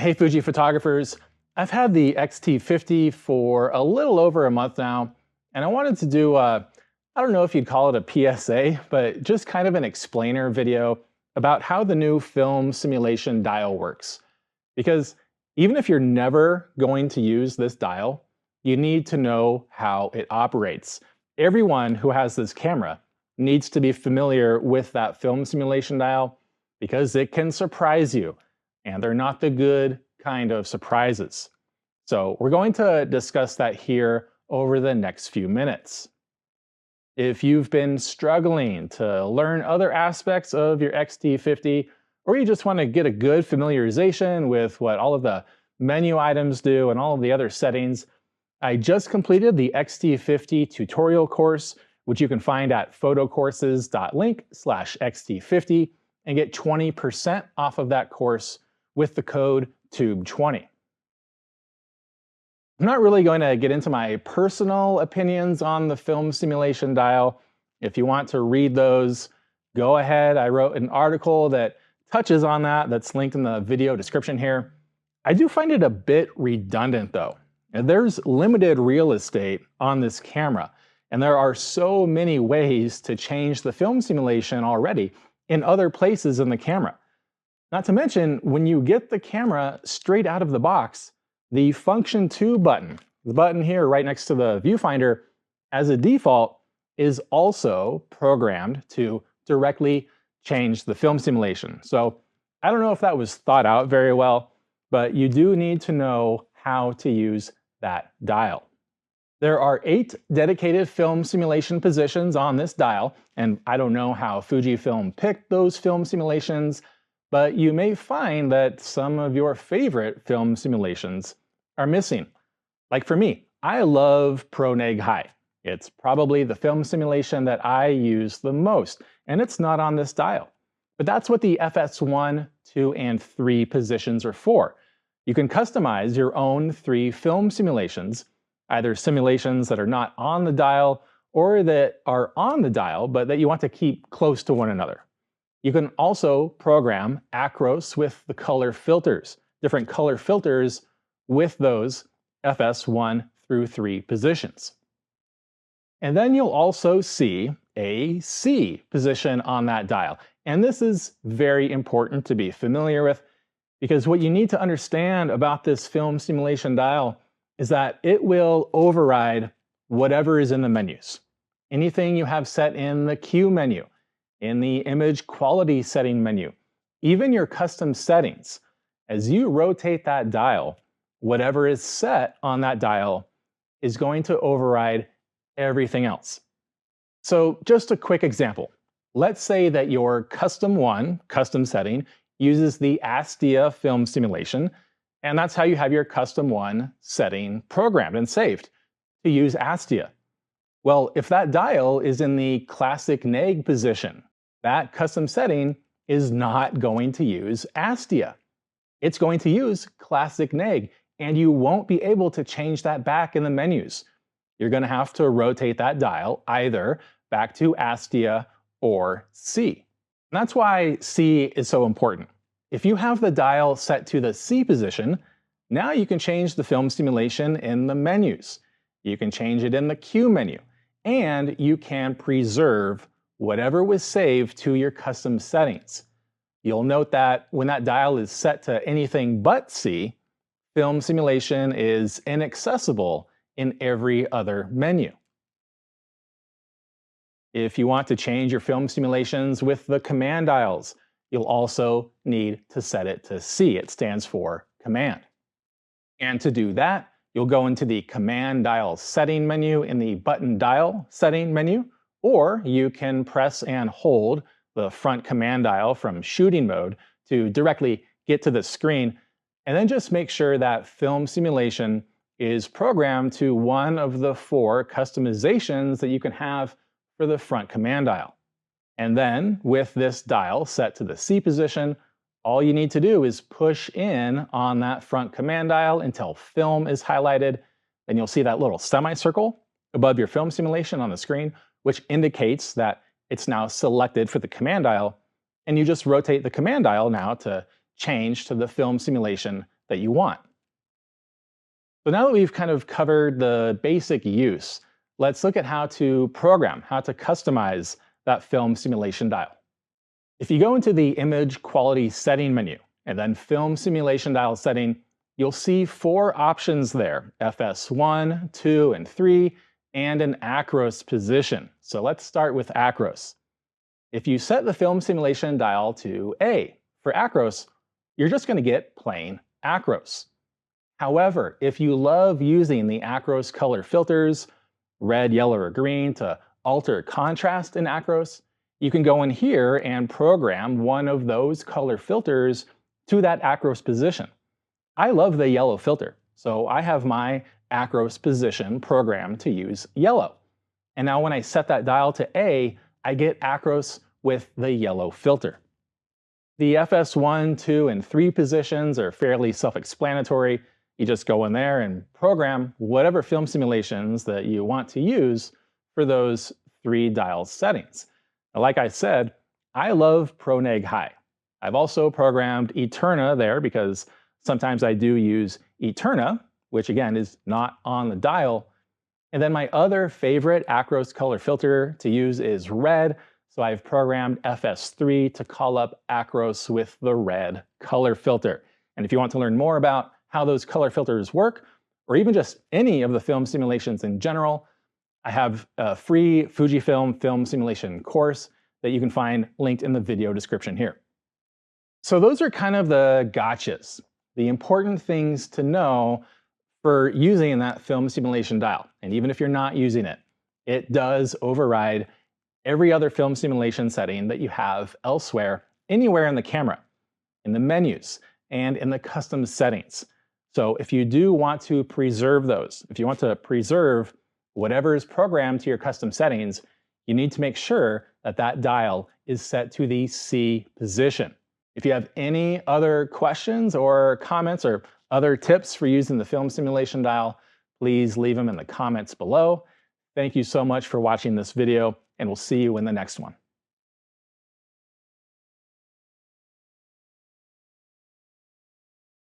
Hey Fuji photographers, I've had the X-T50 for a little over a month now, and I wanted to do I don't know if you'd call it a PSA, but just kind of an explainer video about how the new film simulation dial works. Because even if you're never going to use this dial, you need to know how it operates. Everyone who has this camera needs to be familiar with that film simulation dial because it can surprise you. And they're not the good kind of surprises. So we're going to discuss that here over the next few minutes. If you've been struggling to learn other aspects of your X-T50, or you just want to get a good familiarization with what all of the menu items do and all of the other settings, I just completed the X-T50 tutorial course, which you can find at photocourses.link/X-T50 and get 20% off of that course with the code TUBE20. I'm not really going to get into my personal opinions on the film simulation dial. If you want to read those, go ahead. I wrote an article that touches on that that's linked in the video description here. I do find it a bit redundant though. And there's limited real estate on this camera, and there are so many ways to change the film simulation already in other places in the camera. Not to mention, when you get the camera straight out of the box, the Function 2 button, the button here right next to the viewfinder, as a default, is also programmed to directly change the film simulation. So I don't know if that was thought out very well, but you do need to know how to use that dial. There are 8 dedicated film simulation positions on this dial, and I don't know how Fujifilm picked those film simulations, but you may find that some of your favorite film simulations are missing. Like for me, I love ProNeg High. It's probably the film simulation that I use the most, and it's not on this dial. But that's what the FS1, 2, and 3 positions are for. You can customize your own 3 film simulations, either simulations that are not on the dial or that are on the dial but that you want to keep close to one another. You can also program Acros with the color filters, different color filters with those FS1 through 3 positions. And then you'll also see a C position on that dial. And this is very important to be familiar with because what you need to understand about this film simulation dial is that it will override whatever is in the menus. Anything you have set in the Q menu, in the image quality setting menu, even your custom settings. As you rotate that dial, whatever is set on that dial is going to override everything else. So just a quick example. Let's say that your custom setting uses the Astia film simulation, and that's how you have your custom 1 setting programmed and saved to use Astia. Well, if that dial is in the classic neg position, that custom setting is not going to use Astia. It's going to use classic neg, and you won't be able to change that back in the menus. You're going to have to rotate that dial either back to Astia or C. And that's why C is so important. If you have the dial set to the C position, now you can change the film simulation in the menus. You can change it in the Q menu, and you can preserve whatever was saved to your custom settings. You'll note that when that dial is set to anything but C, film simulation is inaccessible in every other menu. If you want to change your film simulations with the command dials, you'll also need to set it to C. It stands for command. And to do that, you'll go into the command dial setting menu in the button dial setting menu, or you can press and hold the front command dial from shooting mode to directly get to the screen, and then just make sure that film simulation is programmed to one of the 4 customizations that you can have for the front command dial. And then with this dial set to the C position, all you need to do is push in on that front command dial until film is highlighted, and you'll see that little semicircle above your film simulation on the screen, which indicates that it's now selected for the command dial, and you just rotate the command dial now to change to the film simulation that you want. So now that we've kind of covered the basic use, let's look at how to program, how to customize that film simulation dial. If you go into the image quality setting menu and then film simulation dial setting, you'll see 4 options there: FS1, 2, and 3, and an acros position. So let's start with acros. If you set the film simulation dial to A for acros, you're just going to get plain acros. However, if you love using the acros color filters, red, yellow, or green, to alter contrast in acros, you can go in here and program one of those color filters to that acros position. I love the yellow filter, so I have my acros position programmed to use yellow. And now when I set that dial to A, I get acros with the yellow filter. The FS1, 2, and 3 positions are fairly self-explanatory. You just go in there and program whatever film simulations that you want to use for those 3 dial settings. Now, like I said, I love ProNeg High. I've also programmed Eterna there because sometimes I do use Eterna, which again is not on the dial. And then my other favorite acros color filter to use is red. So I've programmed FS3 to call up acros with the red color filter. And if you want to learn more about how those color filters work, or even just any of the film simulations in general, I have a free Fujifilm film simulation course that you can find linked in the video description here. So those are kind of the gotchas, the important things to know for using that film simulation dial. And even if you're not using it, it does override every other film simulation setting that you have elsewhere, anywhere in the camera, in the menus, and in the custom settings. So if you do want to preserve those, if you want to preserve whatever is programmed to your custom settings, you need to make sure that that dial is set to the C position. If you have any other questions or comments or other tips for using the film simulation dial, please leave them in the comments below. Thank you so much for watching this video, and we'll see you in the next one.